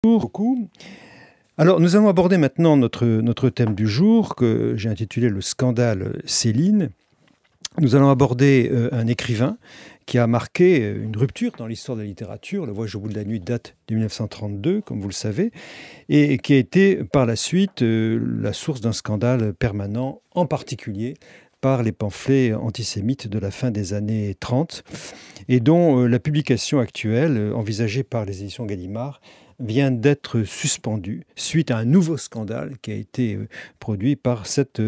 Beaucoup. Alors, nous allons aborder maintenant notre thème du jour, que j'ai intitulé le scandale Céline. Nous allons aborder un écrivain qui a marqué une rupture dans l'histoire de la littérature. Le Voyage au bout de la nuit date de 1932, comme vous le savez, et qui a été par la suite la source d'un scandale permanent, en particulier par les pamphlets antisémites de la fin des années 30, et dont la publication actuelle, envisagée par les éditions Gallimard, vient d'être suspendue suite à un nouveau scandale qui a été produit par cette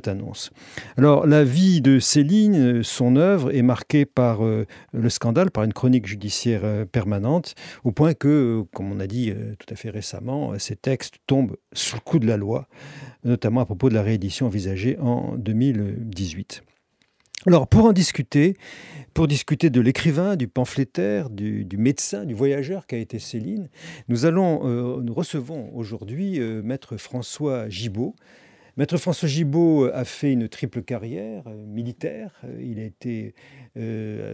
annonce. Alors, la vie de Céline, son œuvre, est marquée par le scandale, par une chronique judiciaire permanente, au point que, comme on a dit tout à fait récemment, ces textes tombent sous le coup de la loi, notamment à propos de la réédition envisagée en 2018. Alors, pour discuter de l'écrivain, du pamphlétaire, du médecin, du voyageur qu'a été Céline, nous recevons aujourd'hui Maître François Gibault. Maître François Gibault a fait une triple carrière militaire. Il a été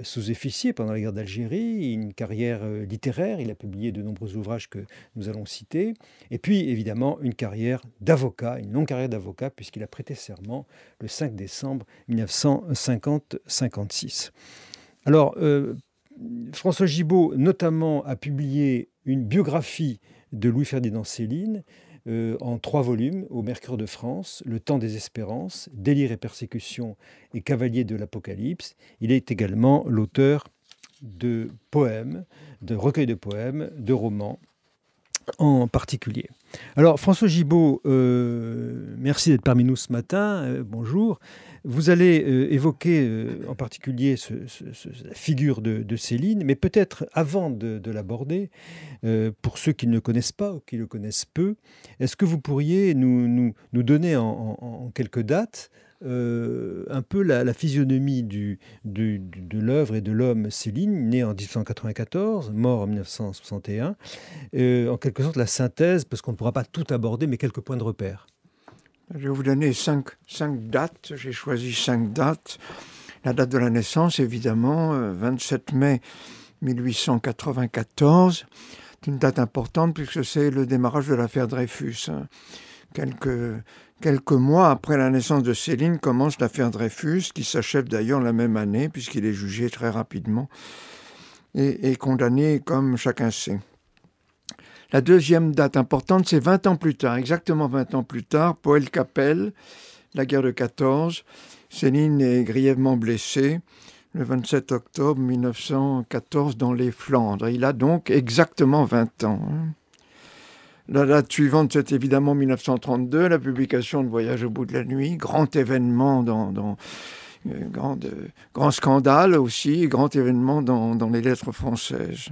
sous-officier pendant la guerre d'Algérie, une carrière littéraire. Il a publié de nombreux ouvrages que nous allons citer. Et puis, évidemment, une carrière d'avocat, une longue carrière d'avocat, puisqu'il a prêté serment le 5 décembre 1956. Alors, François Gibault, notamment, a publié une biographie de Louis-Ferdinand Céline, en 3 volumes au Mercure de France, Le temps des espérances, Délire et persécution et Cavalier de l'Apocalypse. Il est également l'auteur de poèmes, de recueils de poèmes, de romans en particulier. Alors, François Gibault, merci d'être parmi nous ce matin. Bonjour. Vous allez évoquer en particulier la figure de Céline, mais peut-être avant de l'aborder, pour ceux qui ne le connaissent pas ou qui le connaissent peu, est-ce que vous pourriez nous donner en quelques dates un peu la physionomie de l'œuvre et de l'homme Céline, né en 1894, mort en 1961, en quelque sorte la synthèse, parce qu'on ne pourra pas tout aborder, mais quelques points de repère. Je vais vous donner cinq dates. J'ai choisi 5 dates. La date de la naissance, évidemment, 27 mai 1894. C'est une date importante puisque c'est le démarrage de l'affaire Dreyfus. Quelques mois après la naissance de Céline commence l'affaire Dreyfus, qui s'achève d'ailleurs la même année puisqu'il est jugé très rapidement et condamné comme chacun sait. La deuxième date importante, c'est 20 ans plus tard, exactement 20 ans plus tard, Poel-Capelle, la guerre de 14. Céline est grièvement blessé le 27 octobre 1914 dans les Flandres. Il a donc exactement 20 ans. La date suivante, c'est évidemment 1932, la publication de Voyage au bout de la nuit, grand événement grand scandale aussi, grand événement dans les lettres françaises.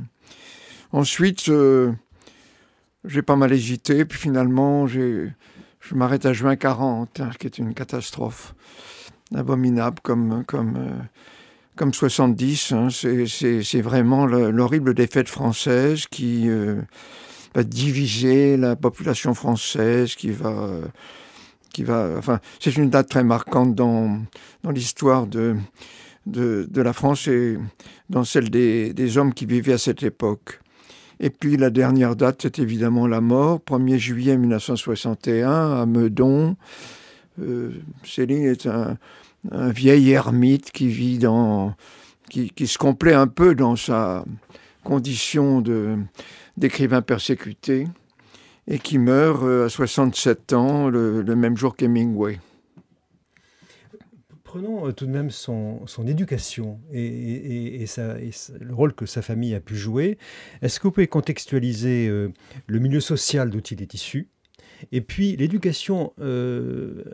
Ensuite, j'ai pas mal hésité, puis finalement, je m'arrête à juin 40, qui est une catastrophe abominable comme 70. C'est vraiment l'horrible défaite française qui va diviser la population française, enfin, c'est une date très marquante dans l'histoire de la France et dans celle des hommes qui vivaient à cette époque. Et puis la dernière date, c'est évidemment la mort, 1er juillet 1961 à Meudon. Céline est un vieil ermite qui vit qui se complaît un peu dans sa condition d'écrivain persécuté et qui meurt à 67 ans le même jour qu'Hemingway. Prenons tout de même son éducation et le rôle que sa famille a pu jouer. Est-ce que vous pouvez contextualiser le milieu social d'où il est issu, et puis l'éducation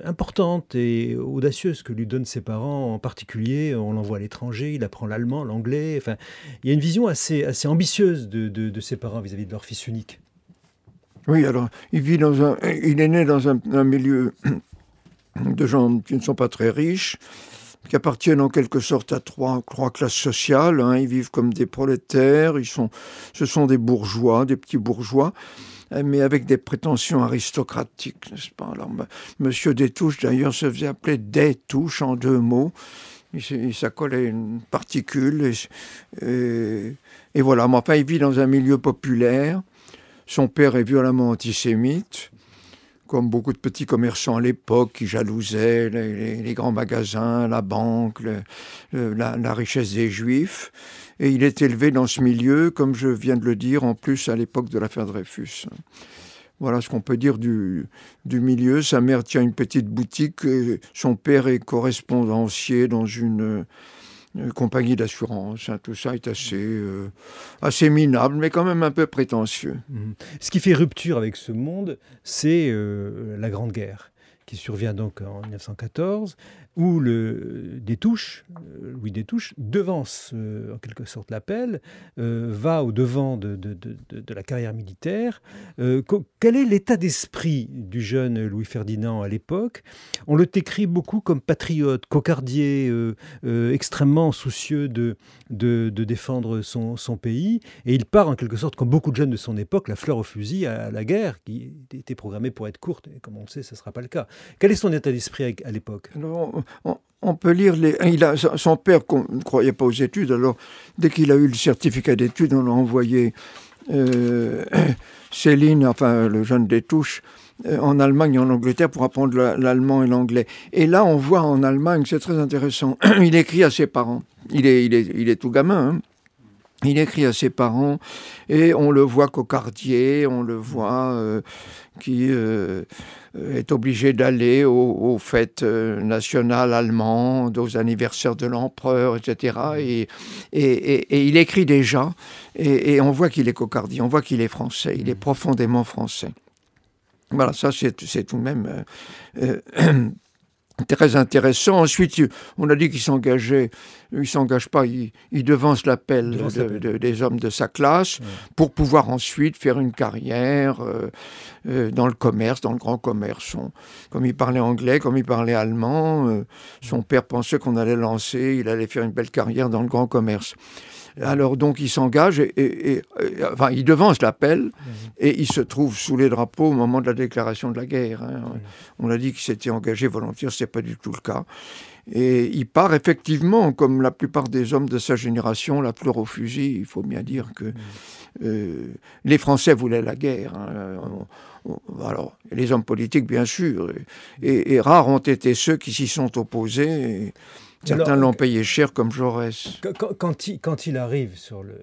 importante et audacieuse que lui donnent ses parents, en particulier, on l'envoie à l'étranger, il apprend l'allemand, l'anglais, enfin, il y a une vision assez ambitieuse de ses parents vis-à-vis de leur fils unique. Oui, alors, il est né dans un milieu de gens qui ne sont pas très riches, qui appartiennent en quelque sorte à trois classes sociales. Ils vivent comme des prolétaires, ce sont des bourgeois, des petits bourgeois, mais avec des prétentions aristocratiques, n'est-ce pas? Alors, Monsieur Destouches, d'ailleurs, se faisait appeler Destouches en 2 mots. Il s'accolait une particule. Et voilà, mais enfin, il vit dans un milieu populaire. Son père est violemment antisémite, comme beaucoup de petits commerçants à l'époque qui jalousaient les grands magasins, la banque, la richesse des Juifs. Et il est élevé dans ce milieu, comme je viens de le dire, en plus à l'époque de l'affaire Dreyfus. Voilà ce qu'on peut dire du milieu. Sa mère tient une petite boutique, et son père est correspondancier dans une compagnie d'assurance. Tout ça est assez minable, mais quand même un peu prétentieux. Ce qui fait rupture avec ce monde, c'est la Grande Guerre, qui survient donc en 1914, où Louis Destouches devance en quelque sorte l'appel, va au-devant de la carrière militaire. Quel est l'état d'esprit du jeune Louis-Ferdinand à l'époque? On le décrit beaucoup comme patriote, cocardier, extrêmement soucieux de défendre son pays, et il part en quelque sorte, comme beaucoup de jeunes de son époque, la fleur au fusil à la guerre, qui était programmée pour être courte, et comme on le sait, ce ne sera pas le cas. Quel est son état d'esprit à l'époque? On peut lire son père ne croyait pas aux études, alors dès qu'il a eu le certificat d'études, on l'a envoyé Céline, enfin le jeune Destouches, en Allemagne et en Angleterre pour apprendre l'allemand et l'anglais. Et là, on voit en Allemagne, c'est très intéressant, il écrit à ses parents. Il est tout gamin, hein. Il écrit à ses parents et on le voit cocardier, on le voit qui est obligé d'aller aux fêtes nationales allemandes, aux anniversaires de l'empereur, etc. Et il écrit déjà, et on voit qu'il est cocardier, on voit qu'il est français, il est profondément français. Voilà, ça c'est tout de même très intéressant. Ensuite, on a dit qu'il s'engageait. Il ne s'engage pas, il devance l'appel des hommes de sa classe pour pouvoir ensuite faire une carrière dans le commerce, dans le grand commerce. Comme il parlait anglais, comme il parlait allemand, son père pensait qu'on allait lancer, il allait faire une belle carrière dans le grand commerce. Alors donc il s'engage, enfin il devance l'appel, et il se trouve sous les drapeaux au moment de la déclaration de la guerre. Hein. On a dit qu'il s'était engagé volontaire, ce n'est pas du tout le cas. Et il part effectivement, comme la plupart des hommes de sa génération, la fleur au fusil. Il faut bien dire que les Français voulaient la guerre. Hein. Alors, les hommes politiques, bien sûr, et rares ont été ceux qui s'y sont opposés. Certains l'ont payé cher, comme Jaurès. Quand il arrive sur le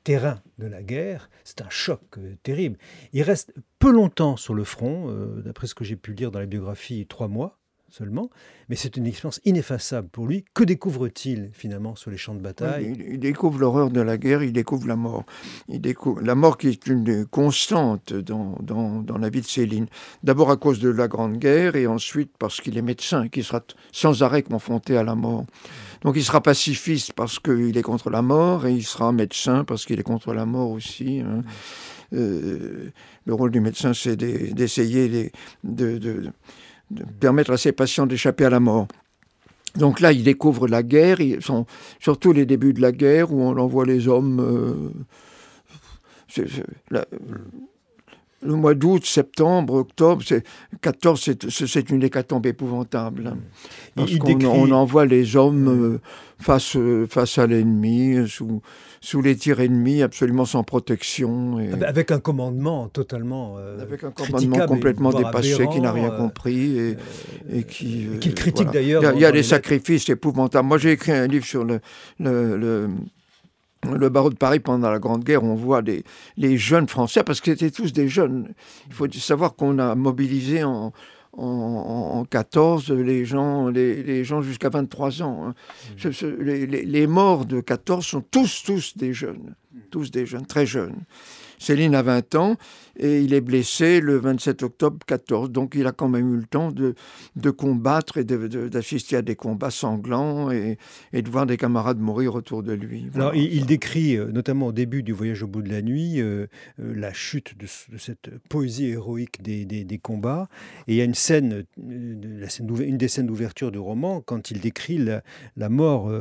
terrain de la guerre, c'est un choc terrible. Il reste peu longtemps sur le front, d'après ce que j'ai pu lire dans la biographie, 3 mois seulement, mais c'est une expérience ineffaçable pour lui. Que découvre-t-il finalement sur les champs de bataille? Il découvre l'horreur de la guerre, il découvre la mort. Il découvre la mort qui est une constante dans la vie de Céline. D'abord à cause de la Grande Guerre, et ensuite parce qu'il est médecin, qu'il sera sans arrêt confronté à la mort. Donc il sera pacifiste parce qu'il est contre la mort, et il sera médecin parce qu'il est contre la mort aussi. Hein. Le rôle du médecin, c'est d'essayer de permettre à ses patients d'échapper à la mort. Donc là, il découvre la guerre, surtout les débuts de la guerre, où on envoie les hommes... le mois d'août, septembre, octobre, 14, c'est une hécatombe épouvantable. Hein, parce qu'on envoie les hommes face à l'ennemi, sous les tirs ennemis, absolument sans protection. Avec un commandement totalement avec un commandement complètement dépassé, qui n'a rien compris, et qui critique d'ailleurs. Il y a des sacrifices épouvantables. Moi, j'ai écrit un livre sur le barreau de Paris pendant la Grande Guerre. On voit les jeunes Français, parce que c'était tous des jeunes. Il faut savoir qu'on a mobilisé en 14 les gens jusqu'à 23 ans. Hein. Les morts de 14 sont tous des jeunes, très jeunes. Céline a 20 ans et il est blessé le 27 octobre 14. Donc il a quand même eu le temps de combattre et d'assister à des combats sanglants et de voir des camarades mourir autour de lui. Voilà. Alors il décrit, notamment au début du Voyage au bout de la nuit, la chute de cette poésie héroïque des combats. Et il y a une une des scènes d'ouverture du roman, quand il décrit la mort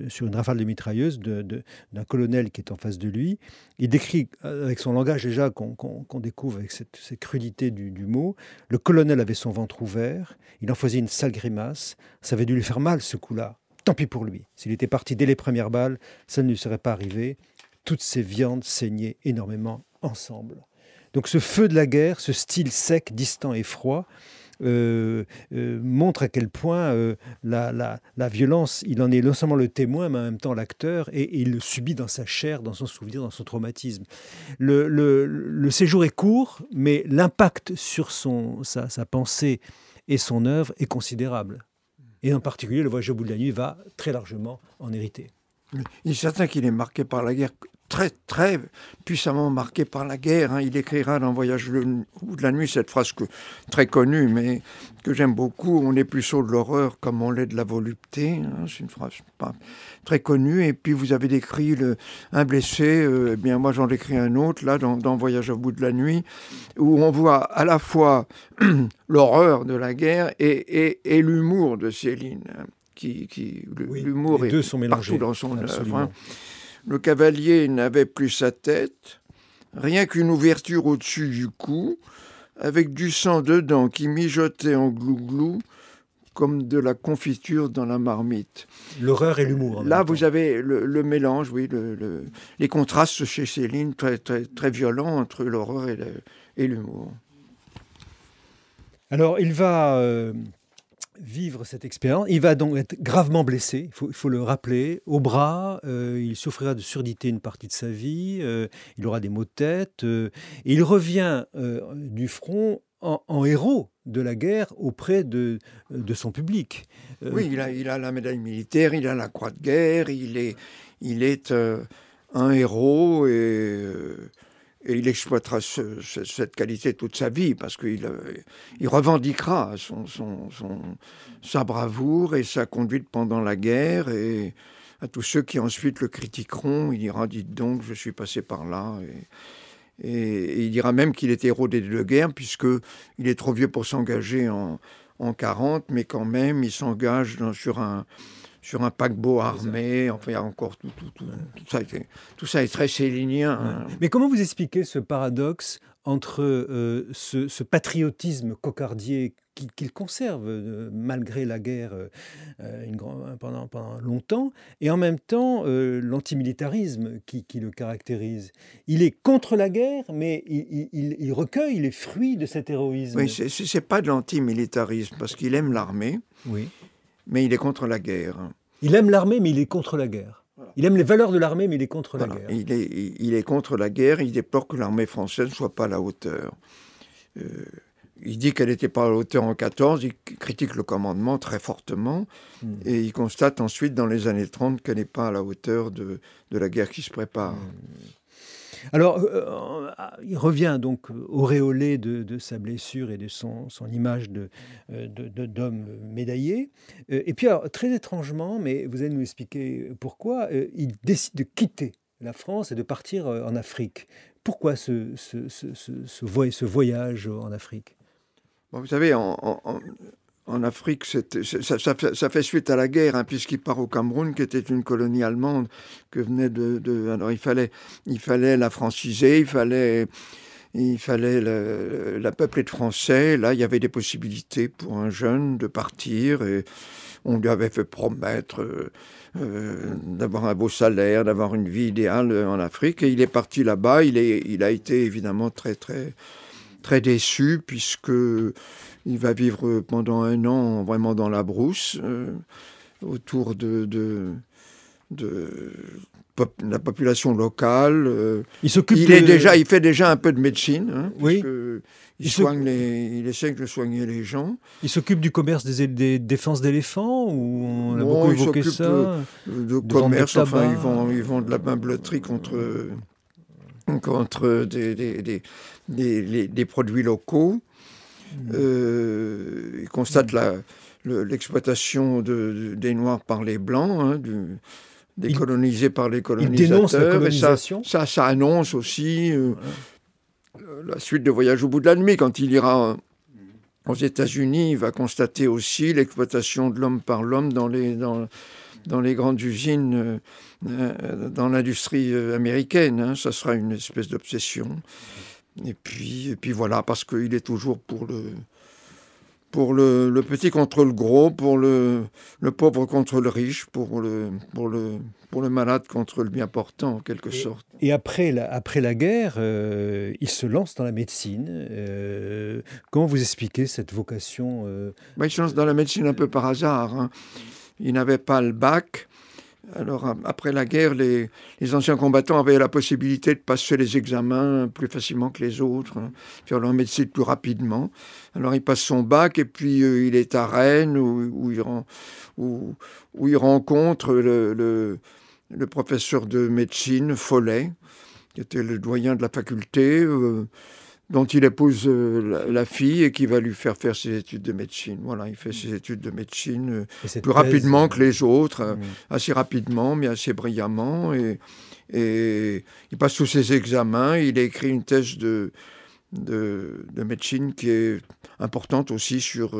sur une rafale de mitrailleuse d'un colonel qui est en face de lui. Il décrit avec son langage déjà qu'on découvre avec cette crudité du mot. Le colonel avait son ventre ouvert, il en faisait une sale grimace, ça avait dû lui faire mal ce coup-là. Tant pis pour lui. S'il était parti dès les premières balles, ça ne lui serait pas arrivé. Toutes ces viandes saignaient énormément ensemble. Donc ce feu de la guerre, ce style sec, distant et froid, montre à quel point la violence, il en est non seulement le témoin, mais en même temps l'acteur, et il le subit dans sa chair, dans son souvenir, dans son traumatisme. Le séjour est court, mais l'impact sur sa pensée et son œuvre est considérable. Et en particulier, Le Voyage au bout de la nuit va très largement en hériter. Il est certain qu'il est marqué par la guerre, très, très puissamment marqué par la guerre. Hein. Il écrira dans Voyage au bout de la nuit cette phrase très connue, mais que j'aime beaucoup. On est plus sot de l'horreur comme on l'est de la volupté. Hein. C'est une phrase pas très connue. Et puis vous avez décrit un blessé. Eh bien moi j'en décris un autre là dans Voyage au bout de la nuit, où on voit à la fois l'horreur de la guerre et l'humour de Céline. Hein. L'humour est partout dans son œuvre. Hein. Le cavalier n'avait plus sa tête, rien qu'une ouverture au-dessus du cou, avec du sang dedans qui mijotait en glou-glou, comme de la confiture dans la marmite. L'horreur et l'humour. Là, vous avez le mélange, oui, les contrastes chez Céline, très, très, très violents entre l'horreur et l'humour. Alors, il va vivre cette expérience. Il va donc être gravement blessé, il faut le rappeler, au bras. Il souffrira de surdité une partie de sa vie. Il aura des maux de tête. Et il revient du front en héros de la guerre auprès de son public. Oui, il a la médaille militaire, il a la croix de guerre, il est un héros et il exploitera cette qualité toute sa vie parce qu'il revendiquera sa bravoure et sa conduite pendant la guerre, et à tous ceux qui ensuite le critiqueront, il dira « dites donc, je suis passé par là ». Et il dira même qu'il est héros des deux guerres puisqu'il est trop vieux pour s'engager en 40, mais quand même il s'engage sur un paquebot armé. Enfin, il y a encore tout ça est très célinien. Hein. Mais comment vous expliquez ce paradoxe entre ce patriotisme cocardier qu'il conserve malgré la guerre pendant longtemps, et en même temps l'antimilitarisme qui le caractérise? Il est contre la guerre, mais il recueille les fruits de cet héroïsme. Oui, c'est pas de l'antimilitarisme, parce qu'il aime l'armée. Oui. Mais il est contre la guerre. Il aime l'armée, mais il est contre la guerre. Voilà. Il aime les valeurs de l'armée, mais il est contre la guerre. Il est contre la guerre, il déplore que l'armée française ne soit pas à la hauteur. Il dit qu'elle n'était pas à la hauteur en 14, il critique le commandement très fortement, et il constate ensuite, dans les années 30, qu'elle n'est pas à la hauteur de la guerre qui se prépare. Alors, il revient donc auréolé de sa blessure et de son image d'homme médaillé. Et puis, alors, très étrangement, mais vous allez nous expliquer pourquoi, il décide de quitter la France et de partir en Afrique. Pourquoi ce voyage en Afrique? Bon, vous savez, en Afrique, ça fait suite à la guerre, hein, puisqu'il part au Cameroun, qui était une colonie allemande que venait alors il fallait la franciser, il fallait la peupler de français. Là, il y avait des possibilités pour un jeune de partir, et on lui avait fait promettre d'avoir un beau salaire, d'avoir une vie idéale en Afrique, et il est parti là-bas. Il a été évidemment très, très, très déçu, puisque il va vivre pendant 1 an vraiment dans la brousse, autour de la population locale. Il fait déjà un peu de médecine, hein, oui. Il essaie de soigner les gens. Il s'occupe du commerce des défenses d'éléphants, ou on a beaucoup évoqué ça. De commerce, enfin, ils vendent de la meublerie contre des produits locaux. Il constate l'exploitation des Noirs par les Blancs, hein, décolonisés par les colonisateurs. Il dénonce la colonisation. Et ça annonce aussi la suite de Voyage au bout de la nuit. Quand il ira aux États-Unis, il va constater aussi l'exploitation de l'homme par l'homme dans les grandes usines, dans l'industrie américaine. Hein. Ça sera une espèce d'obsession. Et puis voilà, parce qu'il est toujours pour pour le petit contre le gros, pour le pauvre contre le riche, pour le malade contre le bien portant, en quelque sorte. Et après la guerre, il se lance dans la médecine. Comment vous expliquez cette vocation Il se lance dans la médecine un peu par hasard, hein. Il n'avait pas le bac. Alors, après la guerre, les anciens combattants avaient la possibilité de passer les examens plus facilement que les autres, hein, faire leur médecine plus rapidement. Alors, il passe son bac et puis il est à Rennes où il rencontre le professeur de médecine, Follet, qui était le doyen de la faculté, dont il épouse la fille et qui va lui faire ses études de médecine. Voilà, il fait ses études de médecine plus rapidement que les autres, assez rapidement, mais assez brillamment. Et il passe tous ses examens. Il a écrit une thèse de médecine qui est importante aussi sur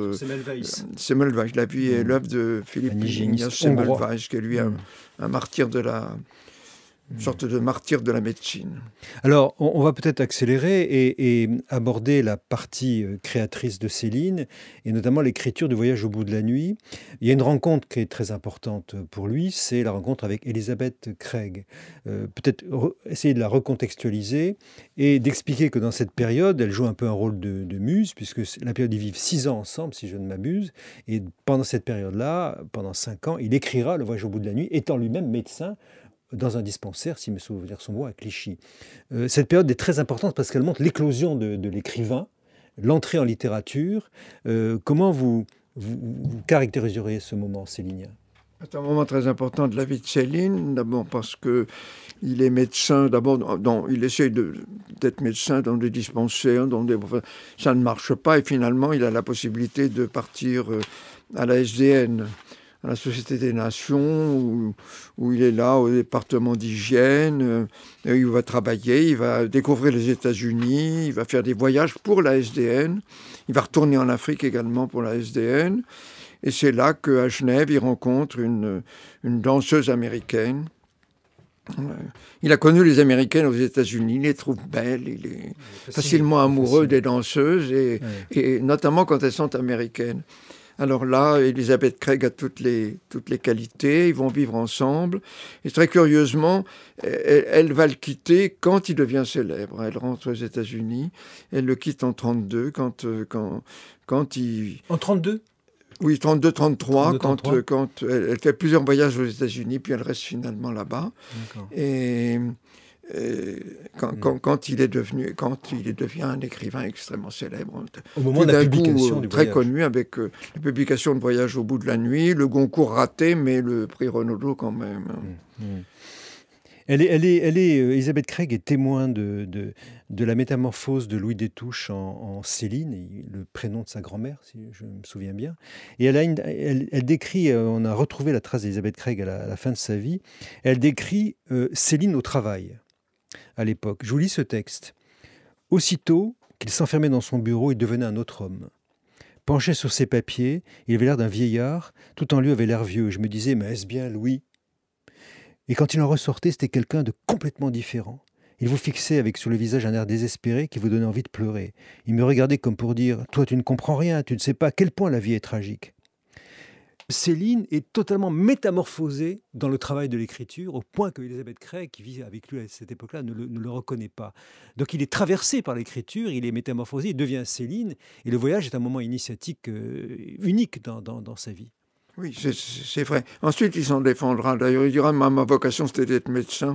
Semmelweis, la vie et l'œuvre de Philippe Ignaz Semmelweis, qui est lui un martyr de une sorte de martyr de la médecine. Alors, on va peut-être accélérer et aborder la partie créatrice de Céline, et notamment l'écriture du Voyage au bout de la nuit. Il y a une rencontre qui est très importante pour lui, c'est la rencontre avec Elizabeth Craig. Peut-être essayer de la recontextualiser et d'expliquer que dans cette période, elle joue un peu un rôle de muse, puisque la période, ils vivent 6 ans ensemble, si je ne m'abuse, et pendant cette période-là, pendant 5 ans, il écrira le Voyage au bout de la nuit, étant lui-même médecin, dans un dispensaire, si mes souvenirs sont bons, à Clichy. Cette période est très importante parce qu'elle montre l'éclosion de l'écrivain, l'entrée en littérature. Comment vous caractériseriez ce moment, Céline? C'est un moment très important de la vie de Céline, d'abord parce qu'il est médecin, il essaye d'être médecin dans des dispensaires, ça ne marche pas, et finalement il a la possibilité de partir à la SDN, à la Société des Nations, où il est là au département d'hygiène, il va travailler, il va découvrir les États-Unis, il va faire des voyages pour la SDN, il va retourner en Afrique également pour la SDN, et c'est là qu'à Genève, il rencontre une danseuse américaine. Il a connu les Américaines aux États-Unis, il les trouve belles, il est facilement amoureux des danseuses, et notamment quand elles sont américaines. Alors là, Elizabeth Craig a toutes les qualités, ils vont vivre ensemble. Et très curieusement, elle va le quitter quand il devient célèbre. Elle rentre aux États-Unis, elle le quitte en 1932, quand il... En 1932 ? Oui, 1932-1933, quand elle fait plusieurs voyages aux États-Unis, puis elle reste finalement là-bas. Et quand il devient un écrivain extrêmement célèbre, au moment de la publication du très voyage. Connu avec la publication de Voyage au bout de la nuit, le Goncourt raté, mais le prix Renaudot quand même. Elisabeth Craig est témoin de la métamorphose de Louis Destouches en Céline, le prénom de sa grand-mère, si je me souviens bien. Et elle décrit, on a retrouvé la trace d'Elisabeth Craig à la fin de sa vie, elle décrit Céline au travail, à l'époque. Je vous lis ce texte. « Aussitôt qu'il s'enfermait dans son bureau, il devenait un autre homme. Penché sur ses papiers, il avait l'air d'un vieillard, tout en lui avait l'air vieux. Je me disais, mais est-ce bien Louis ? Et quand il en ressortait, c'était quelqu'un de complètement différent. Il vous fixait avec sur le visage un air désespéré qui vous donnait envie de pleurer. Il me regardait comme pour dire « Toi, tu ne comprends rien, tu ne sais pas à quel point la vie est tragique. » Céline est totalement métamorphosée dans le travail de l'écriture, au point que Elizabeth Craig, qui vit avec lui à cette époque-là, ne le reconnaît pas. Donc il est traversé par l'écriture, il est métamorphosé, il devient Céline, et le voyage est un moment initiatique unique dans sa vie. Oui, c'est vrai. Ensuite, il s'en défendra. D'ailleurs, il dira, ma vocation, c'était d'être médecin.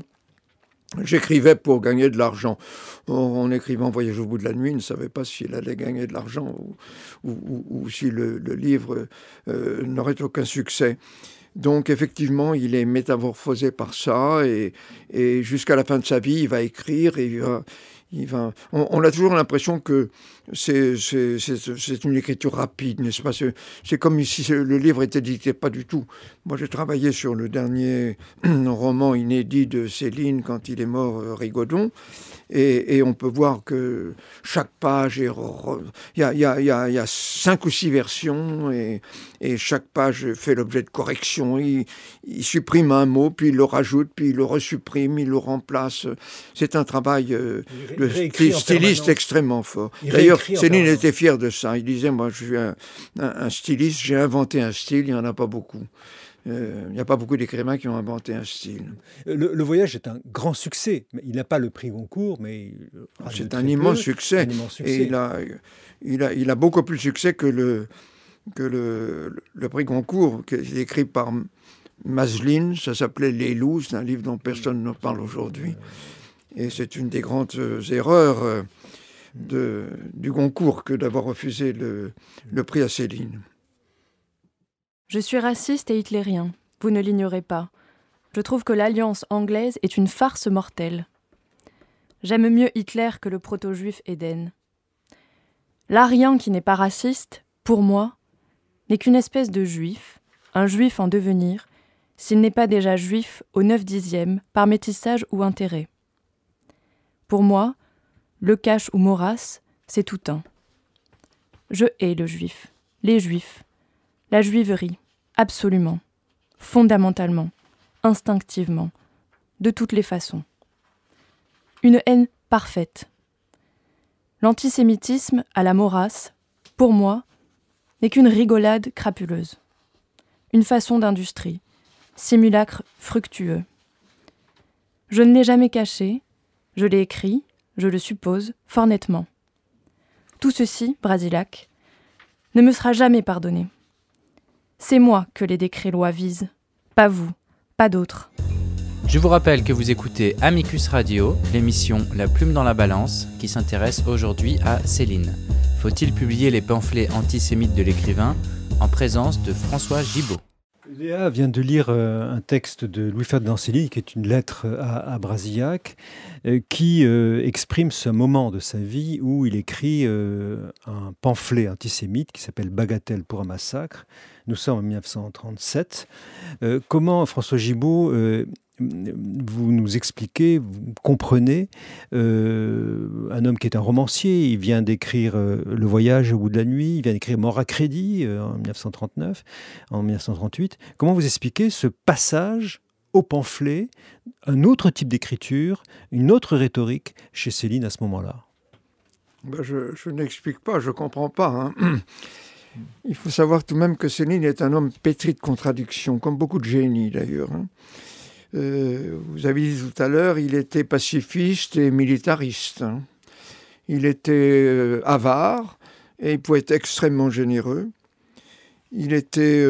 J'écrivais pour gagner de l'argent. En écrivant Voyage au bout de la nuit, il ne savait pas s'il allait gagner de l'argent ou si le livre n'aurait aucun succès. Donc, effectivement, il est métamorphosé par ça et jusqu'à la fin de sa vie, il va écrire et on a toujours l'impression que c'est une écriture rapide, n'est-ce pas ? C'est comme si le livre était dicté, pas du tout. Moi, j'ai travaillé sur le dernier roman inédit de Céline quand il est mort, Rigaudon, et on peut voir que chaque page, il y a 5 ou 6 versions, et chaque page fait l'objet de corrections. Il supprime un mot, puis il le rajoute, puis il le resupprime, il le remplace. C'est un travail styliste extrêmement fort. D'ailleurs, Céline était fier de ça. Il disait, moi, je suis un styliste, j'ai inventé un style, il n'y en a pas beaucoup. Il n'y a pas beaucoup d'écrivains qui ont inventé un style. Le voyage est un grand succès. Il n'a pas le prix Goncourt, mais... C'est un immense succès. Et il a beaucoup plus de succès que le prix Goncourt, qui est écrit par Maslin. Ça s'appelait Les Loups. C'est un livre dont personne ne parle aujourd'hui. Et c'est une des grandes erreurs du Goncourt que d'avoir refusé le prix à Céline. Je suis raciste et hitlérien, vous ne l'ignorez pas. Je trouve que l'alliance anglaise est une farce mortelle. J'aime mieux Hitler que le proto-juif Éden. L'Arien qui n'est pas raciste, pour moi, n'est qu'une espèce de juif, un juif en devenir, s'il n'est pas déjà juif au 9/10 par métissage ou intérêt. Pour moi, Le Cache ou Maurras, c'est tout un. Je hais le juif, les juifs, la juiverie, absolument, fondamentalement, instinctivement, de toutes les façons. Une haine parfaite. L'antisémitisme à la Maurras, pour moi, n'est qu'une rigolade crapuleuse. Une façon d'industrie, simulacre fructueux. Je ne l'ai jamais caché, je l'ai écrit, je le suppose, fort nettement. Tout ceci, Brasillac, ne me sera jamais pardonné. C'est moi que les décrets-lois visent, pas vous, pas d'autres. Je vous rappelle que vous écoutez Amicus Radio, l'émission La Plume dans la Balance, qui s'intéresse aujourd'hui à Céline. Faut-il publier les pamphlets antisémites de l'écrivain en présence de François Gibault? Léa vient de lire un texte de Louis-Ferdinand Céline, qui est une lettre à Brasillac, qui exprime ce moment de sa vie où il écrit un pamphlet antisémite qui s'appelle « Bagatelle pour un massacre ». Nous sommes en 1937. Comment, François Gibault, vous nous expliquez, vous comprenez un homme qui est un romancier, il vient d'écrire Le Voyage au bout de la nuit, il vient d'écrire Mort à crédit en 1939, en 1938. Comment vous expliquez ce passage au pamphlet, un autre type d'écriture, une autre rhétorique chez Céline à ce moment-là? Je n'explique pas, je ne comprends pas. Hein. Il faut savoir tout de même que Céline est un homme pétri de contradictions, comme beaucoup de génies d'ailleurs. Hein. Vous avez dit tout à l'heure, il était pacifiste et militariste. Hein. Il était avare et il pouvait être extrêmement généreux. Il était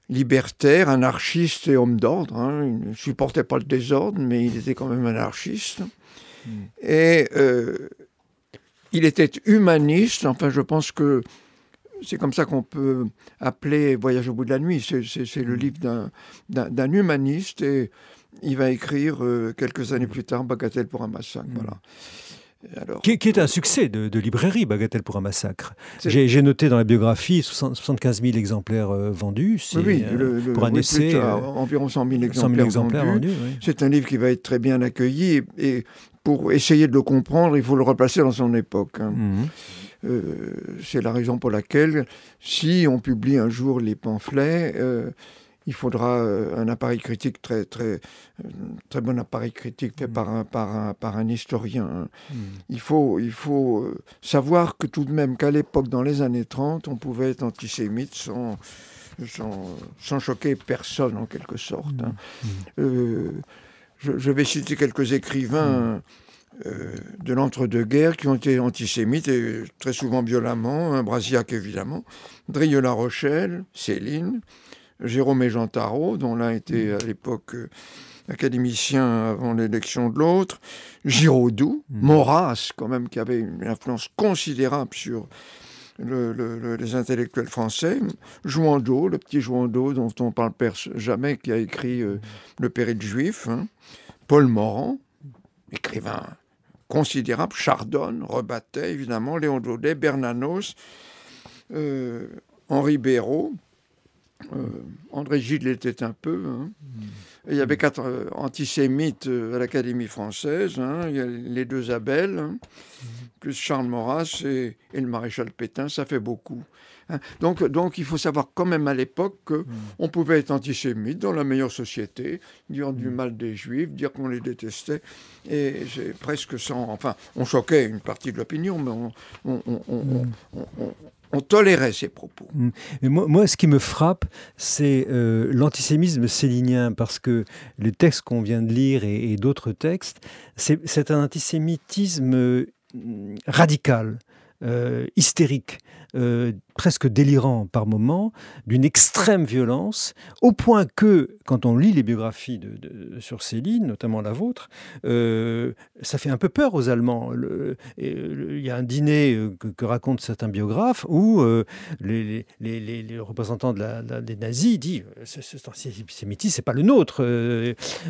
libertaire, anarchiste et homme d'ordre. Hein. Il ne supportait pas le désordre, mais il était quand même anarchiste. Et il était humaniste. Enfin, je pense que c'est comme ça qu'on peut appeler Voyage au bout de la nuit. C'est le livre d'un humaniste et il va écrire quelques années plus tard Bagatelle pour un massacre. Voilà. Alors, qui est un succès de librairie, Bagatelle pour un massacre. J'ai noté dans la biographie 75 000 exemplaires vendus. Oui, pour un essai. Environ 100 000 exemplaires vendus. Oui. C'est un livre qui va être très bien accueilli et pour essayer de le comprendre, il faut le replacer dans son époque. Hein. C'est la raison pour laquelle, si on publie un jour les pamphlets, il faudra un appareil critique très bon appareil critique fait par un historien. Il faut savoir que tout de même qu'à l'époque, dans les années 30, on pouvait être antisémite sans choquer personne en quelque sorte. Hein. Je vais citer quelques écrivains de l'entre-deux-guerres qui ont été antisémites et très souvent violemment. Hein, Brasillac évidemment, Drieux-La Rochelle, Céline, Jérôme et Jean Tarot, dont l'un était à l'époque académicien avant l'élection de l'autre, Giraudoux, Maurras quand même, qui avait une influence considérable sur les intellectuels français, Jouandeau, le petit Jouandeau dont on ne parle jamais, qui a écrit Le Péril juif, hein, Paul Morand, écrivain considérable, Chardonne, Rebattet évidemment, Léon Daudet, Bernanos, Henri Béraud, André Gide l'était un peu. Hein. Il y avait 4 antisémites à l'Académie française. Hein. Il y a les 2 Abel, hein, plus Charles Maurras et le maréchal Pétain. Ça fait beaucoup. Hein. Donc, il faut savoir quand même à l'époque qu'on pouvait être antisémite dans la meilleure société, dire du mal des Juifs, dire qu'on les détestait. Et c'est presque sans... Enfin, on choquait une partie de l'opinion, mais on tolérait ces propos. Mais moi, ce qui me frappe, c'est l'antisémisme célinien, parce que les textes qu'on vient de lire et d'autres textes, c'est un antisémitisme radical, hystérique, presque délirant par moments, d'une extrême violence, au point que, quand on lit les biographies sur Céline, notamment la vôtre, ça fait un peu peur aux Allemands. Il y a un dîner que racontent certains biographes où les représentants des nazis disent « cet antisémitisme, c'est pas le nôtre,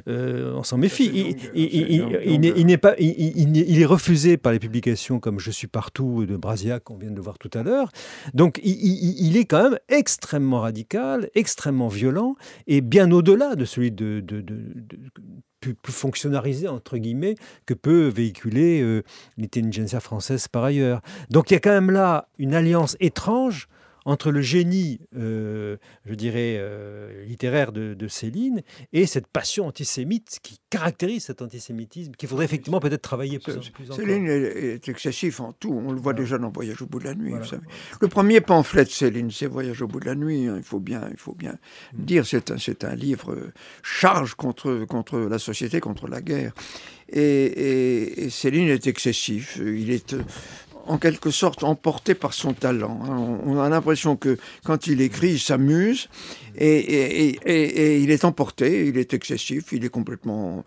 on s'en méfie ». Il est refusé par les publications comme « Je suis partout » de Brasiac, qu'on vient de voir tout à l'heure. Donc il est quand même extrêmement radical, extrêmement violent, et bien au-delà de celui plus fonctionnalisé, entre guillemets, que peut véhiculer l'intelligentsia française par ailleurs. Donc il y a quand même là une alliance étrange entre le génie, je dirais, littéraire de Céline et cette passion antisémite qui caractérise cet antisémitisme, qu'il faudrait effectivement peut-être travailler plus encore. Céline est excessif en tout. On le voit déjà dans Voyage au bout de la nuit. Vous savez. Le premier pamphlet de Céline, c'est Voyage au bout de la nuit. Hein, il faut bien dire, c'est un livre charge contre la société, contre la guerre. Et Céline est excessif. Il est... en quelque sorte emporté par son talent. On a l'impression que quand il écrit, il s'amuse et il est emporté, il est excessif, il est complètement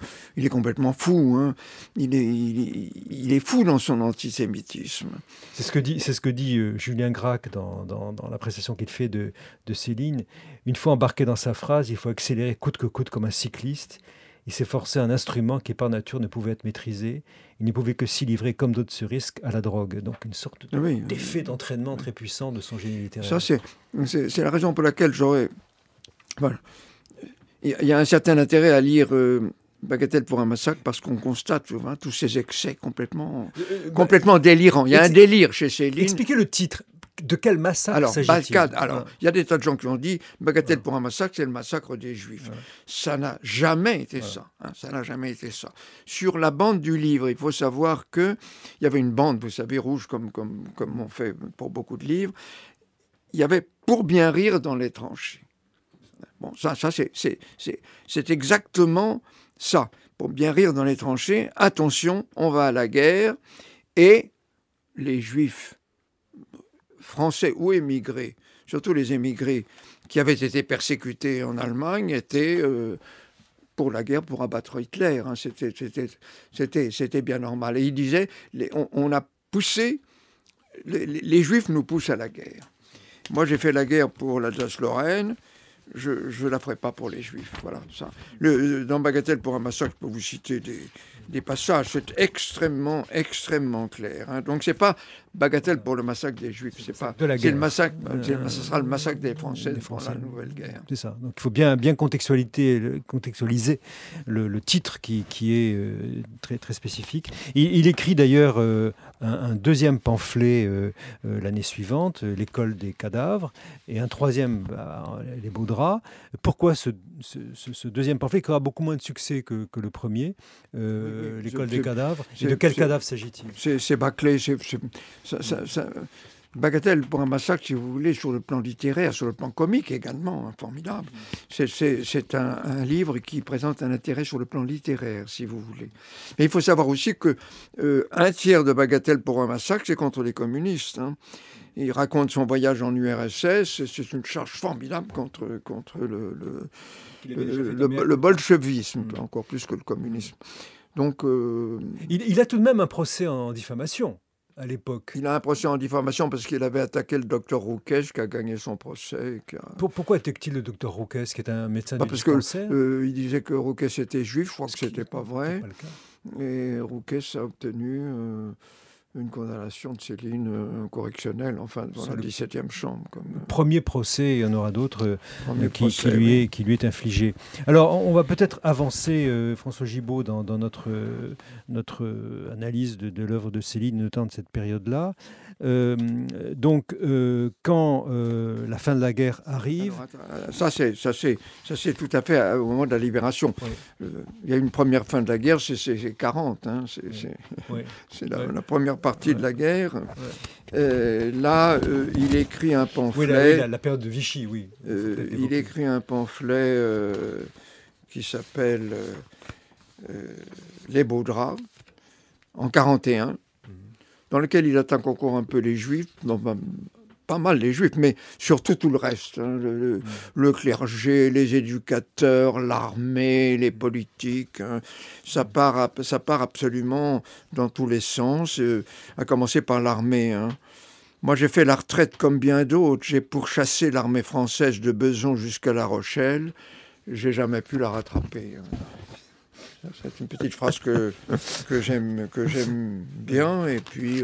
fou. Hein. Il est fou dans son antisémitisme. C'est ce que dit Julien Gracq dans l'appréciation qu'il fait de Céline. Une fois embarqué dans sa phrase, il faut accélérer coûte que coûte comme un cycliste. Il s'est forcé un instrument qui, par nature, ne pouvait être maîtrisé. Il ne pouvait que s'y livrer, comme d'autres se risquent, à la drogue. Donc, une sorte d'effet d'entraînement très puissant de son génie littéraire. Ça, c'est la raison pour laquelle j'aurais... Voilà. Il y a un certain intérêt à lire Bagatelle pour un massacre, parce qu'on constate tous ces excès complètement délirants. Il y a un délire chez Céline. Expliquez le titre. De quel massacre s'agit-il ? Il y a des tas de gens qui ont dit Bagatelle pour un massacre, c'est le massacre des Juifs. Ça n'a jamais été ça. Hein, ça n'a jamais été ça. Sur la bande du livre, il faut savoir qu'il y avait une bande, vous savez, rouge, comme on fait pour beaucoup de livres. Il y avait Pour bien rire dans les tranchées. Bon, ça c'est exactement ça. Pour bien rire dans les tranchées, attention, on va à la guerre et les Juifs français ou émigrés, surtout les émigrés qui avaient été persécutés en Allemagne, étaient pour la guerre, pour abattre Hitler. Hein. C'était bien normal. Et il disait, on a poussé, les Juifs nous poussent à la guerre. Moi, j'ai fait la guerre pour l'Alsace-Lorraine, je ne la ferai pas pour les Juifs. Voilà, ça. Dans Bagatelle pour un massacre, je peux vous citer des passages, c'est extrêmement clair. Hein. Donc, c'est pas Bagatelle pour le massacre des Juifs, c'est le massacre, ce sera le massacre des Français pour la nouvelle guerre. C'est ça. Donc, il faut bien contextualiser le titre qui est très, très spécifique. Il écrit d'ailleurs un deuxième pamphlet l'année suivante, L'école des cadavres, et un troisième, Les beaux draps. Pourquoi ce deuxième pamphlet qui aura beaucoup moins de succès que le premier, L'école des cadavres? Et de quel cadavre s'agit-il? C'est bâclé, Bagatelle pour un massacre, si vous voulez, sur le plan littéraire, sur le plan comique également, hein, formidable. C'est un livre qui présente un intérêt sur le plan littéraire, si vous voulez. Mais il faut savoir aussi que un tiers de Bagatelle pour un massacre, c'est contre les communistes. Hein. Il raconte son voyage en URSS, c'est une charge formidable contre le bolchevisme, encore plus que le communisme. Donc, il a tout de même un procès en diffamation à l'époque. Il a un procès en diffamation parce qu'il avait attaqué le docteur Rouquès qui a gagné son procès. Pourquoi attaque-t-il le docteur Rouquès, qui est un médecin du dispensaire ? Parce qu'il disait que Rouquès était juif, je crois que ce n'était pas vrai. Et Rouquès a obtenu une condamnation de Céline correctionnelle, enfin dans la 17e chambre. Premier procès, il y en aura d'autres qui lui est infligé. Alors on va peut-être avancer, François Gibault, dans notre analyse de l'œuvre de Céline, notamment de cette période-là. Donc quand la fin de la guerre arrive... Alors, ça c'est tout à fait au moment de la libération. Oui. Il y a une première fin de la guerre, c'est 40, hein, c'est la première partie de la guerre. Là, il écrit un pamphlet. Oui, la période de Vichy, oui. Il écrit un pamphlet qui s'appelle Les Beaux Draps, en 41, dans lequel il attaque encore un peu les Juifs, pas mal les Juifs, mais surtout tout le reste, hein, le clergé, les éducateurs, l'armée, les politiques, hein, ça part absolument dans tous les sens, à commencer par l'armée. Hein. Moi, j'ai fait la retraite comme bien d'autres, j'ai pourchassé l'armée française de Besançon jusqu'à La Rochelle, j'ai jamais pu la rattraper. Hein. C'est une petite phrase que j'aime bien. Et puis,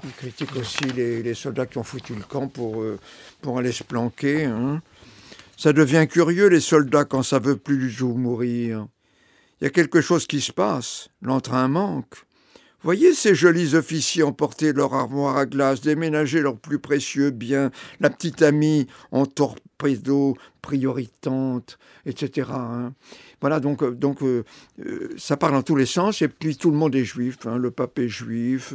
il critique aussi les soldats qui ont foutu le camp pour aller se planquer. Hein. Ça devient curieux, les soldats, quand ça veut plus du tout mourir. Il y a quelque chose qui se passe. L'entrain manque. Voyez ces jolis officiers emporter leur armoire à glace, déménager leurs plus précieux biens, la petite amie en torpedo, prioritante, etc. Hein. Voilà, donc ça parle dans tous les sens, et puis tout le monde est juif, hein, le pape est juif,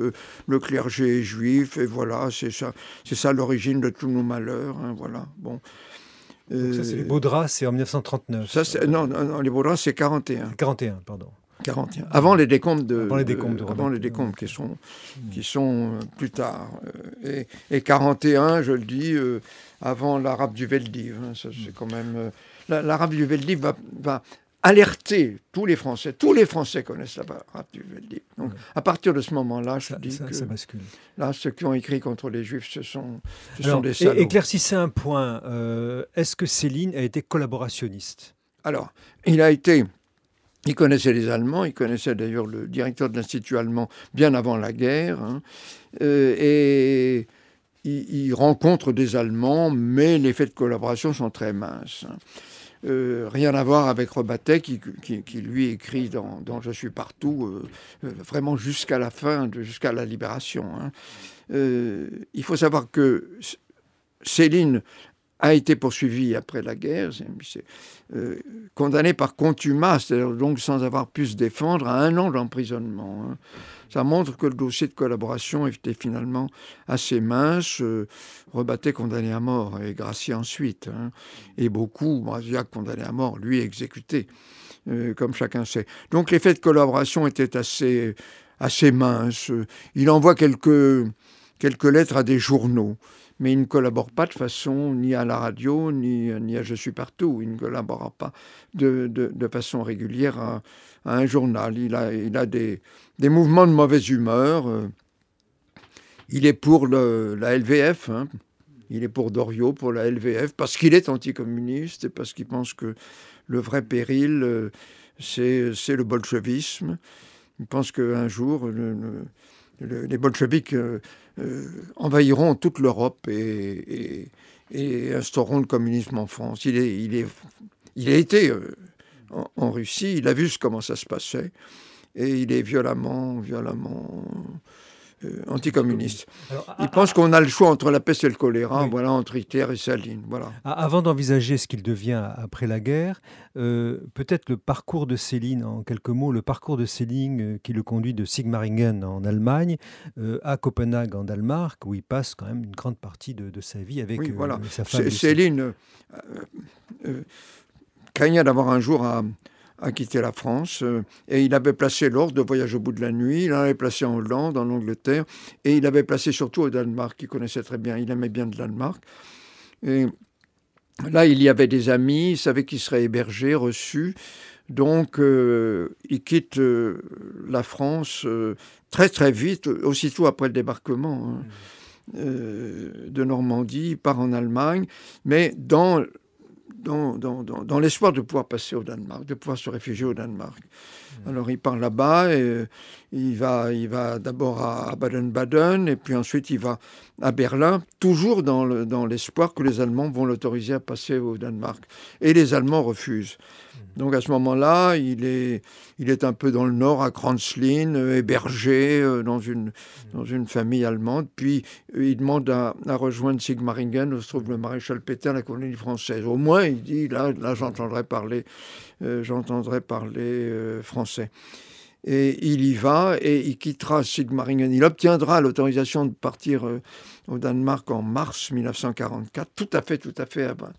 le clergé est juif, et voilà, c'est ça l'origine de tous nos malheurs, hein, voilà, bon. Donc ça, c'est les Beaux Draps, c'est en 1939. Non, les Beaux Draps, c'est 41. 41, pardon. 41. Avant les décombres avant les décombres qui sont plus tard. Et 41, je le dis, avant l'arabe du Veldiv. Hein, ça, c'est quand même... l'arabe du Veldiv va alerter tous les Français. Tous les Français connaissent l'arabe du Veldiv. Donc, à partir de ce moment-là, je dis que... Ça bascule. Là, ceux qui ont écrit contre les Juifs, ce sont des salauds. Éclaircissez un point. Est-ce que Céline a été collaborationniste ? Alors, il connaissait les Allemands, il connaissait d'ailleurs le directeur de l'Institut allemand bien avant la guerre, hein, et il rencontre des Allemands, mais les faits de collaboration sont très minces. Hein. Rien à voir avec Rebattet qui lui écrit dans Je suis partout, vraiment jusqu'à la fin, jusqu'à la libération. Hein. Il faut savoir que Céline a été poursuivi après la guerre, condamné par contumace, c'est-à-dire donc sans avoir pu se défendre, à 1 an d'emprisonnement. Hein. Ça montre que le dossier de collaboration était finalement assez mince. Rebattet condamné à mort et gracié ensuite. Hein. Et beaucoup, Brasillac condamné à mort, lui exécuté, comme chacun sait. Donc les faits de collaboration étaient assez minces. Il envoie quelques lettres à des journaux. Mais il ne collabore pas de façon ni à la radio, ni à Je suis partout. Il ne collabore pas de façon régulière à un journal. Il a des mouvements de mauvaise humeur. Il est pour la LVF. Hein. Il est pour Doriot, pour la LVF, parce qu'il est anticommuniste et parce qu'il pense que le vrai péril, c'est le bolchevisme. Il pense qu'un jour, les bolcheviks envahiront toute l'Europe et instaureront le communisme en France. Il a été en Russie, il a vu comment ça se passait, et il est violemment anticommuniste. Il pense qu'on a le choix entre la peste et le choléra, oui. Voilà, entre Hitler et Staline. Voilà. Avant d'envisager ce qu'il devient après la guerre, peut-être le parcours de Céline, en quelques mots, le parcours de Céline qui le conduit de Sigmaringen en Allemagne à Copenhague en Danemark, où il passe quand même une grande partie de sa vie avec voilà. Sa femme. Céline craignait d'avoir un jour à quitter la France, et il avait placé l'ordre de voyage au bout de la nuit, il avait placé en Hollande, en Angleterre, et il avait placé surtout au Danemark, qu'il connaissait très bien, il aimait bien le Danemark. Et là, il y avait des amis, il savait qu'il serait hébergé, reçu, donc il quitte la France très très vite, aussitôt après le débarquement de Normandie, il part en Allemagne, mais dans dans l'espoir de pouvoir passer au Danemark, de pouvoir se réfugier au Danemark. Alors il part là-bas, et il va d'abord à Baden-Baden, et puis ensuite il va à Berlin, toujours dans l'espoir que les Allemands vont l'autoriser à passer au Danemark. Et les Allemands refusent. Donc à ce moment-là, il est un peu dans le nord, à Kranzlin, hébergé dans une famille allemande. Puis il demande à rejoindre Sigmaringen, où se trouve le maréchal Pétain, la colonie française. Au moins, il dit, là j'entendrai parler français. Et il y va, et il quittera Sigmaringen. Il obtiendra l'autorisation de partir au Danemark en mars 1944, tout à fait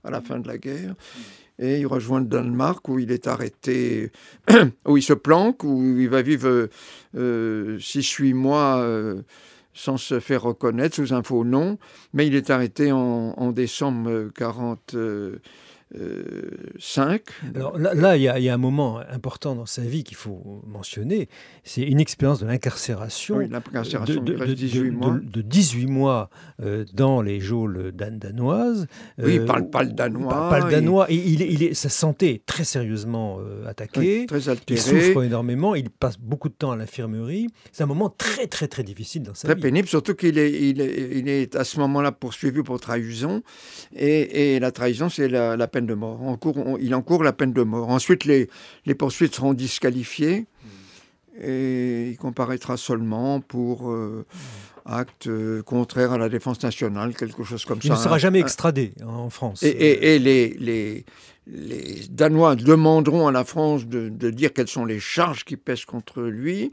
à la fin de la guerre. Et il rejoint le Danemark, où il est arrêté, où il se planque, où il va vivre 6-8 mois sans se faire reconnaître sous un faux nom. Mais il est arrêté en décembre 1945. Alors là, il y a un moment important dans sa vie qu'il faut mentionner. C'est une expérience de l'incarcération. Oui, l'incarcération de 18 mois. De 18 mois dans les geôles danoises. Oui, il ne parle pas le danois. Pas le danois. Et sa santé est très sérieusement attaquée. Oui, très altérée. Il souffre énormément. Il passe beaucoup de temps à l'infirmerie. C'est un moment très, très, très difficile dans sa vie. Très pénible, surtout qu'il est à ce moment-là poursuivi pour trahison. Et la trahison, c'est la peine de mort. Il encourt la peine de mort. Ensuite, les poursuites seront disqualifiées, et il comparaîtra seulement pour acte contraire à la défense nationale, quelque chose comme ça. Il ne sera jamais extradé en France. Et les Danois demanderont à la France de dire quelles sont les charges qui pèsent contre lui.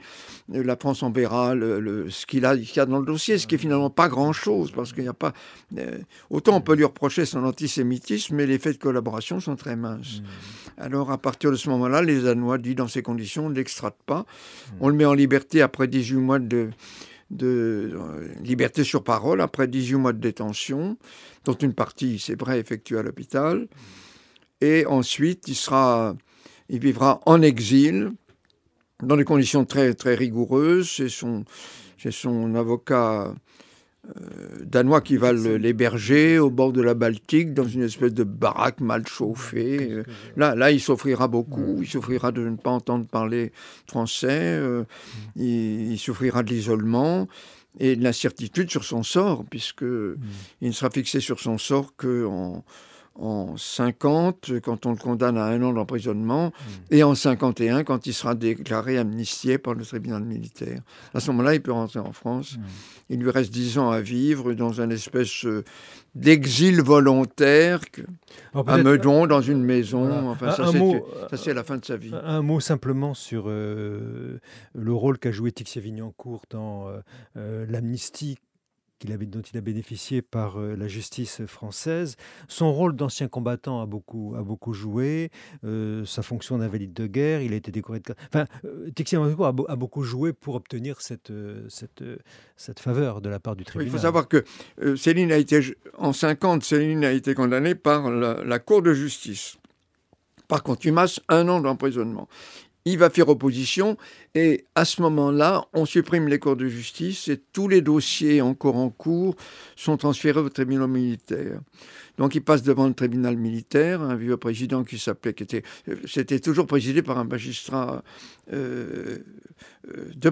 La France enverra ce qu'il y a dans le dossier, ce qui est finalement pas grand-chose, parce qu'il n'y a pas... autant on peut lui reprocher son antisémitisme, mais les faits de collaboration sont très minces. Alors à partir de ce moment-là, les Danois disent dans ces conditions, on ne l'extrade pas. On le met en liberté après 18 mois de liberté sur parole, après 18 mois de détention, dont une partie, c'est vrai, effectuée à l'hôpital. Et ensuite, il vivra en exil, dans des conditions très, très rigoureuses. C'est son avocat danois qui va l'héberger au bord de la Baltique, dans une espèce de baraque mal chauffée. Là, il souffrira beaucoup. Il souffrira de ne pas entendre parler français. Il souffrira de l'isolement et de l'incertitude sur son sort, puisqu'il ne sera fixé sur son sort qu'en 50, quand on le condamne à 1 an d'emprisonnement, et en 51, quand il sera déclaré amnistié par le tribunal militaire. À ce moment-là, il peut rentrer en France. Il lui reste 10 ans à vivre dans une espèce d'exil volontaire à Meudon, dans une maison. Voilà. Enfin, ça, c'est la fin de sa vie. Un mot simplement sur le rôle qu'a joué Tixier-Vignancourt dans l'amnistie dont il a bénéficié par la justice française. Son rôle d'ancien combattant a beaucoup joué. Sa fonction d'invalide de guerre, il a été décoré de... Enfin, Tixier-Vignancourt a beaucoup joué pour obtenir cette faveur de la part du tribunal. Oui, il faut savoir que en 50, Céline a été condamnée par la Cour de justice. Par contumace, 1 an d'emprisonnement. Il va faire opposition, et à ce moment-là, on supprime les cours de justice et tous les dossiers encore en cours sont transférés au tribunal militaire. Donc il passe devant le tribunal militaire, un vieux président c'était toujours présidé par un magistrat de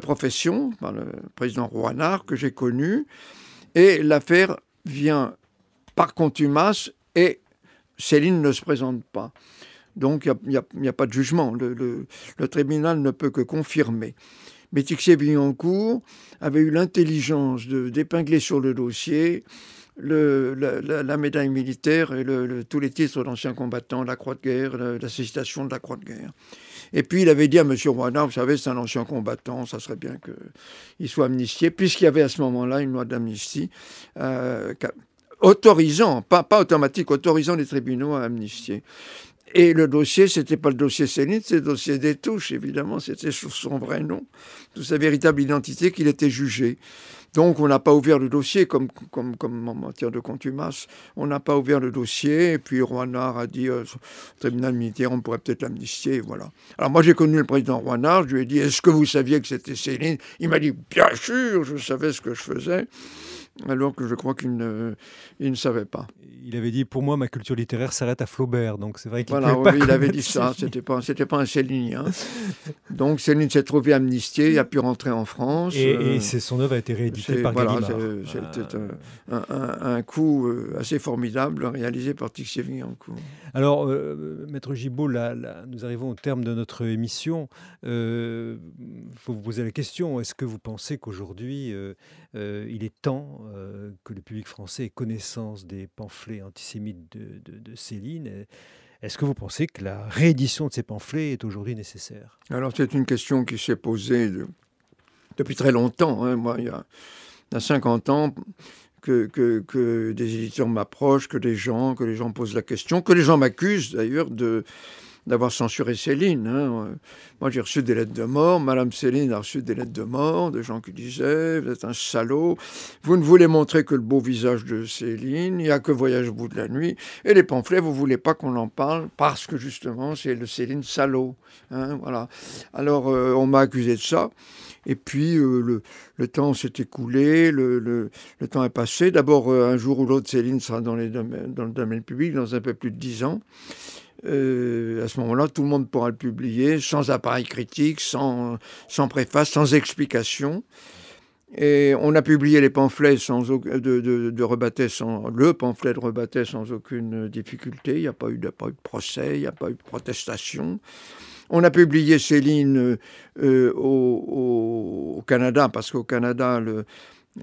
profession, par le président Rouanard, que j'ai connu, et l'affaire vient par contumace et Céline ne se présente pas. Donc, il n'y a pas de jugement. Le tribunal ne peut que confirmer. Mais Tixier-Vignancourt avait eu l'intelligence d'épingler sur le dossier la médaille militaire et tous les titres d'ancien combattant, la croix de guerre, la citation de la croix de guerre. Et puis, il avait dit à M. Rouanard, vous savez, c'est un ancien combattant, ça serait bien qu'il soit amnistié, puisqu'il y avait à ce moment-là une loi d'amnistie autorisant, pas automatique, autorisant les tribunaux à amnistier. Et le dossier, c'était pas le dossier Céline, c'est le dossier des Touches, évidemment, c'était sur son vrai nom, sous sa véritable identité qu'il était jugé. Donc on n'a pas ouvert le dossier, comme en matière de contumace, on n'a pas ouvert le dossier, et puis Rouanard a dit, au tribunal militaire, on pourrait peut-être l'amnistier, voilà. Alors moi j'ai connu le président Rouanard, je lui ai dit, est-ce que vous saviez que c'était Céline ? Il m'a dit, bien sûr, je savais ce que je faisais. alors que je crois qu'il ne savait pas. Il avait dit, pour moi, ma culture littéraire s'arrête à Flaubert, donc c'est vrai qu'il Voilà, pouvait pas il avait connaître dit ça, Céline. c'était pas un Célinien. Donc Céline s'est trouvé amnistié, il a pu rentrer en France. Et son œuvre a été rééditée par Gallimard. C'était un coup assez formidable réalisé par Tixier-Vigancourt. Alors, Maître Gibault, nous arrivons au terme de notre émission. Il faut vous poser la question, est-ce que vous pensez qu'aujourd'hui, il est temps que le public français ait connaissance des pamphlets antisémites de Céline? Est-ce que vous pensez que la réédition de ces pamphlets est aujourd'hui nécessaire? Alors c'est une question qui s'est posée depuis très longtemps. Hein. Moi, il y a 50 ans que des éditeurs m'approchent, que les gens posent la question, que les gens m'accusent d'ailleurs d'avoir censuré Céline. Hein. Moi, j'ai reçu des lettres de mort. Madame Céline a reçu des lettres de mort, de gens qui disaient « Vous êtes un salaud, vous ne voulez montrer que le beau visage de Céline, il n'y a que Voyage au bout de la nuit. Et les pamphlets, vous ne voulez pas qu'on en parle parce que justement, c'est le Céline salaud. Hein, » voilà. Alors, on m'a accusé de ça. Et puis, le temps s'est écoulé, le temps est passé. D'abord, un jour ou l'autre, Céline sera dans le domaine public, dans un peu plus de 10 ans. À ce moment-là, tout le monde pourra le publier sans appareil critique, sans préface, sans explication. Et on a publié les pamphlets de Rebattet, le pamphlet de Rebattet sans aucune difficulté. Il n'y a pas eu de procès, il n'y a pas eu de protestation. On a publié Céline au Canada, parce qu'au Canada,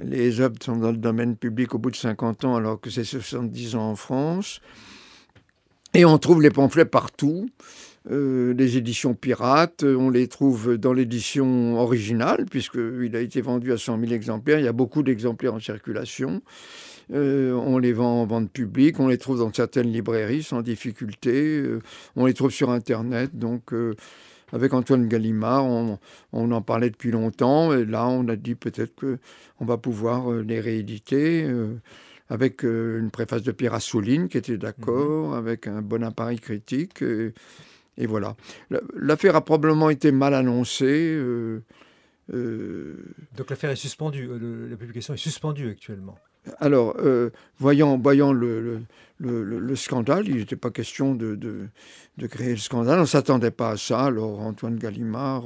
les œuvres sont dans le domaine public au bout de 50 ans, alors que c'est 70 ans en France. Et on trouve les pamphlets partout, les éditions pirates, on les trouve dans l'édition originale, puisqu'il a été vendu à 100 000 exemplaires, il y a beaucoup d'exemplaires en circulation. On les vend en vente publique, on les trouve dans certaines librairies sans difficulté, on les trouve sur Internet. Donc, avec Antoine Gallimard, on en parlait depuis longtemps, et là, on a dit peut-être qu'on va pouvoir les rééditer. Avec une préface de Pierre Assouline qui était d'accord, avec un bon appareil critique. Et voilà. L'affaire a probablement été mal annoncée. Donc l'affaire est suspendue, la publication est suspendue actuellement. Alors, voyant le scandale, il n'était pas question de créer le scandale. On ne s'attendait pas à ça. Alors Antoine Gallimard,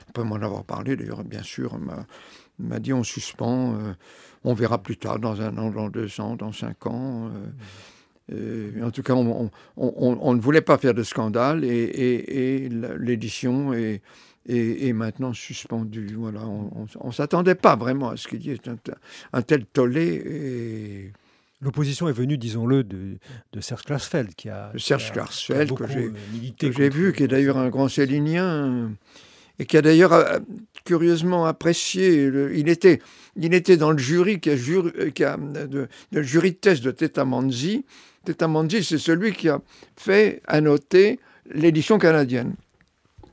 après m'en avoir parlé d'ailleurs, bien sûr, m'a dit on suspend, on verra plus tard, dans 1 an, dans 2 ans, dans 5 ans. En tout cas, on ne voulait pas faire de scandale et l'édition est maintenant suspendue. Voilà, on ne s'attendait pas vraiment à ce qu'il y ait un tel tollé. Et... L'opposition est venue, disons-le, de Serge Klarsfeld, Klarsfeld, beaucoup milité. Que j'ai vu, qui est d'ailleurs un grand célinien, et qui a d'ailleurs curieusement apprécié. Il était dans le jury le jury de thèse de Teta Manzi. Teta Manzi, c'est celui qui a fait annoter l'édition canadienne.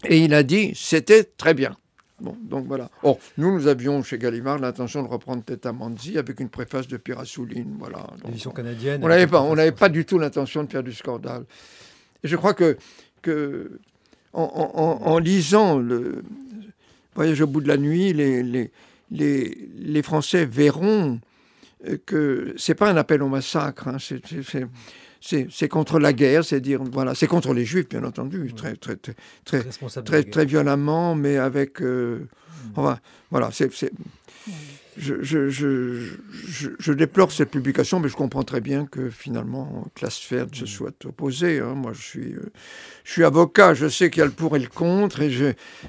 Et il a dit, c'était très bien. Bon, donc voilà. Or, nous avions chez Gallimard l'intention de reprendre Teta Manzi avec une préface de Pierre Assouline. Voilà. L'édition canadienne. On n'avait pas du tout l'intention de faire du scandale. Et je crois que en lisant le Voyage au bout de la nuit, les Français verront que c'est pas un appel au massacre. Hein, c'est contre la guerre, c'est dire voilà, c'est contre les Juifs bien entendu, très violemment, mais avec enfin, voilà, je déplore cette publication, mais je comprends très bien que finalement Klarsfeld se soit opposé. Hein. Moi, je suis avocat, je sais qu'il y a le pour et le contre, et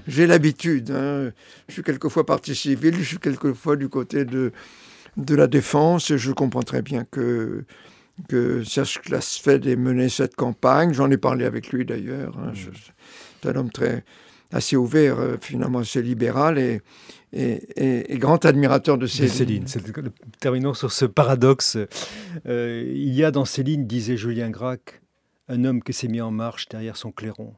j'ai l'habitude. Hein. Je suis quelquefois partie civile, je suis quelquefois du côté de la défense, et je comprends très bien que Serge Klarsfeld ait mené cette campagne. J'en ai parlé avec lui d'ailleurs. Hein. C'est un homme assez ouvert, finalement assez libéral et grand admirateur de Céline. Terminons sur ce paradoxe. Il y a dans Céline, disait Julien Gracq, un homme qui s'est mis en marche derrière son clairon.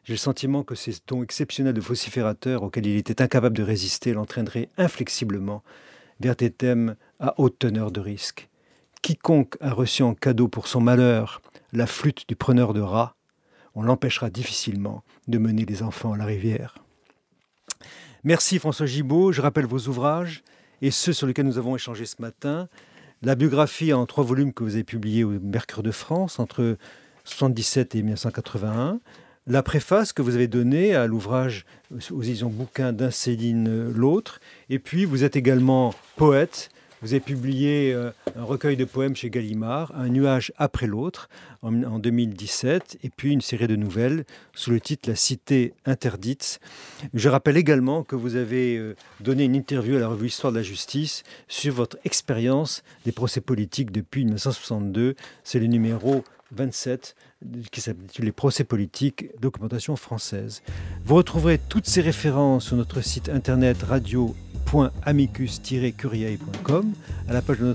J'ai le sentiment que ces tons exceptionnels de vociférateur auxquels il était incapable de résister l'entraîneraient inflexiblement vers des thèmes à haute teneur de risque. Quiconque a reçu en cadeau pour son malheur la flûte du preneur de rats, on l'empêchera difficilement de mener les enfants à la rivière. Merci François Gibault, je rappelle vos ouvrages. et ceux sur lesquels nous avons échangé ce matin. La biographie en 3 volumes que vous avez publiée au Mercure de France entre 1977 et 1981. La préface que vous avez donnée à l'ouvrage aux éditions Bouquins d'un Céline l'autre. Et puis, vous êtes également poète. Vous avez publié un recueil de poèmes chez Gallimard, Un nuage après l'autre, en 2017, et puis une série de nouvelles sous le titre La cité interdite. Je rappelle également que vous avez donné une interview à la revue Histoire de la justice sur votre expérience des procès politiques depuis 1962. C'est le numéro 27 qui s'intitule Les procès politiques, documentation française. Vous retrouverez toutes ces références sur notre site internet radio.amicus-curiae.com, à la page de